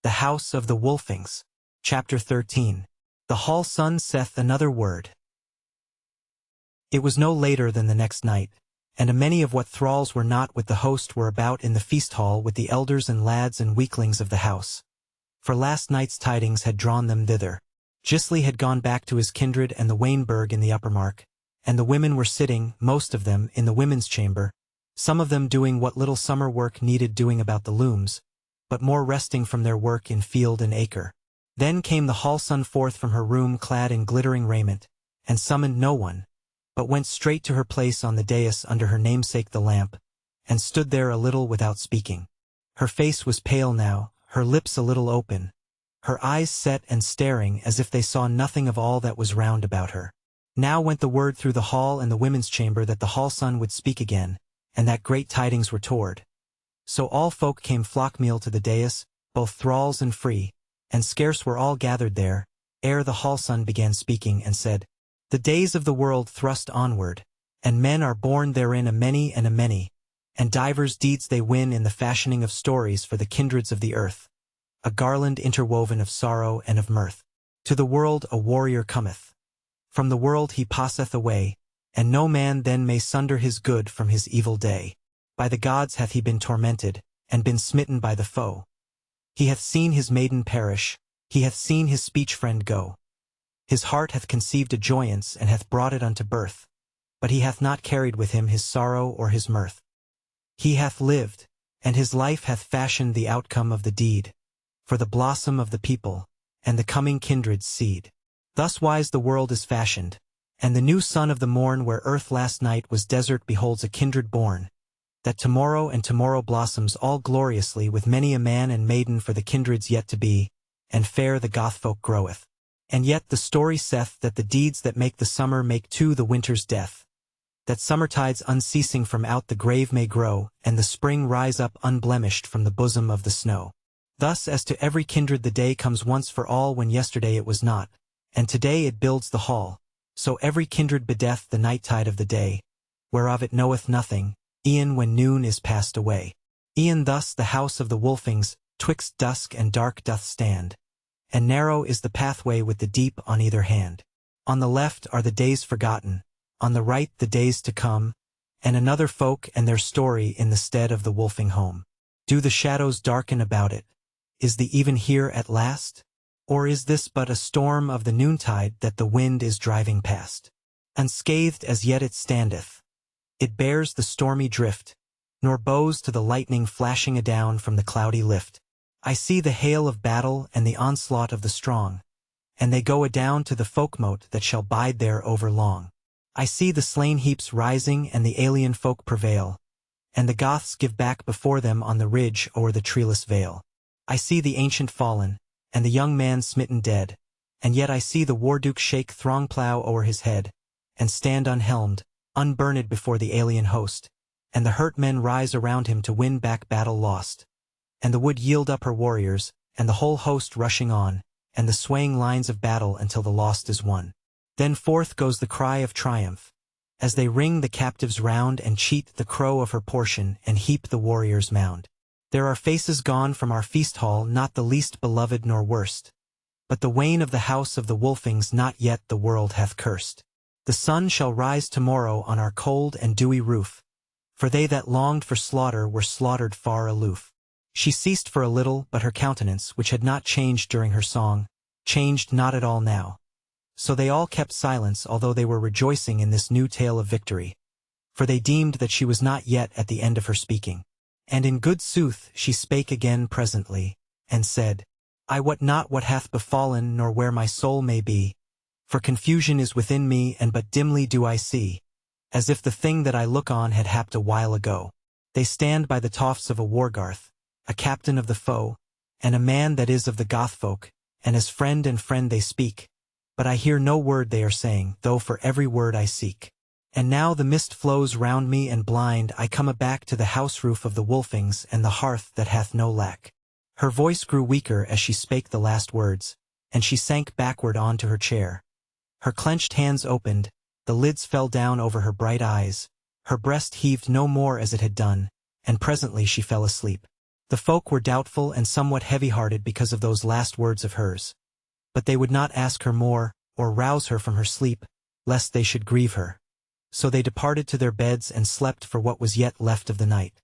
The House of the Wolfings. Chapter 13. The Hall Sun saith another word. It was no later than the next night, and a many of what thralls were not with the host were about in the feast hall with the elders and lads and weaklings of the house. For last night's tidings had drawn them thither. Gisli had gone back to his kindred and the Wainberg in the upper mark, and the women were sitting, most of them, in the women's chamber, some of them doing what little summer work needed doing about the looms, but more resting from their work in field and acre. Then came the hall sun forth from her room clad in glittering raiment, and summoned no one, but went straight to her place on the dais under her namesake the lamp, and stood there a little without speaking. Her face was pale now, her lips a little open, her eyes set and staring as if they saw nothing of all that was round about her. Now went the word through the hall and the women's chamber that the hall sun would speak again, and that great tidings were toward. So all folk came flockmeal to the dais, both thralls and free, and scarce were all gathered there, ere the hall sun began speaking and said, The days of the world thrust onward, and men are born therein a many, and divers deeds they win in the fashioning of stories for the kindreds of the earth, a garland interwoven of sorrow and of mirth. To the world a warrior cometh. From the world he passeth away, and no man then may sunder his good from his evil day. By the gods hath he been tormented, and been smitten by the foe. He hath seen his maiden perish, he hath seen his speech-friend go. His heart hath conceived a joyance, and hath brought it unto birth, but he hath not carried with him his sorrow or his mirth. He hath lived, and his life hath fashioned the outcome of the deed, for the blossom of the people, and the coming kindred's seed. Thus wise the world is fashioned, and the new sun of the morn where earth last night was desert beholds a kindred born, that tomorrow and tomorrow blossoms all gloriously with many a man and maiden for the kindreds yet to be, and fair the Gothfolk groweth. And yet the story saith that the deeds that make the summer make too the winter's death, that summertides unceasing from out the grave may grow, and the spring rise up unblemished from the bosom of the snow. Thus as to every kindred the day comes once for all when yesterday it was not, and today it builds the hall, so every kindred bedeath the nighttide of the day, whereof it knoweth nothing, e'en when noon is passed away. E'en thus the house of the Wolfings, twixt dusk and dark doth stand, and narrow is the pathway with the deep on either hand. On the left are the days forgotten, on the right the days to come, and another folk and their story in the stead of the Wolfing home. Do the shadows darken about it? Is the even here at last? Or is this but a storm of the noontide that the wind is driving past? Unscathed as yet it standeth. It bears the stormy drift, nor bows to the lightning flashing adown from the cloudy lift. I see the hail of battle and the onslaught of the strong, and they go adown to the folkmote that shall bide there over long. I see the slain heaps rising and the alien folk prevail, and the Goths give back before them on the ridge o'er the treeless vale. I see the ancient fallen, and the young man smitten dead, and yet I see the war-duke shake throng-plough o'er his head, and stand unhelmed, unburned before the alien host, and the hurt men rise around him to win back battle lost, and the wood yield up her warriors, and the whole host rushing on, and the swaying lines of battle until the lost is won. Then forth goes the cry of triumph, as they ring the captives round and cheat the crow of her portion and heap the warrior's mound. There are faces gone from our feast hall, not the least beloved nor worst, but the wane of the house of the Wolfings not yet the world hath cursed. The sun shall rise tomorrow on our cold and dewy roof, for they that longed for slaughter were slaughtered far aloof. She ceased for a little, but her countenance, which had not changed during her song, changed not at all now. So they all kept silence, although they were rejoicing in this new tale of victory, for they deemed that she was not yet at the end of her speaking. And in good sooth she spake again presently, and said, I wot not what hath befallen nor where my soul may be, for confusion is within me and but dimly do I see, as if the thing that I look on had happed a while ago. They stand by the tofts of a wargarth, a captain of the foe, and a man that is of the Gothfolk, and as friend and friend they speak, but I hear no word they are saying, though for every word I seek. And now the mist flows round me and blind I come aback to the house roof of the Wolfings and the hearth that hath no lack. Her voice grew weaker as she spake the last words, and she sank backward on to her chair. Her clenched hands opened, the lids fell down over her bright eyes, her breast heaved no more as it had done, and presently she fell asleep. The folk were doubtful and somewhat heavy-hearted because of those last words of hers. But they would not ask her more, or rouse her from her sleep, lest they should grieve her. So they departed to their beds and slept for what was yet left of the night.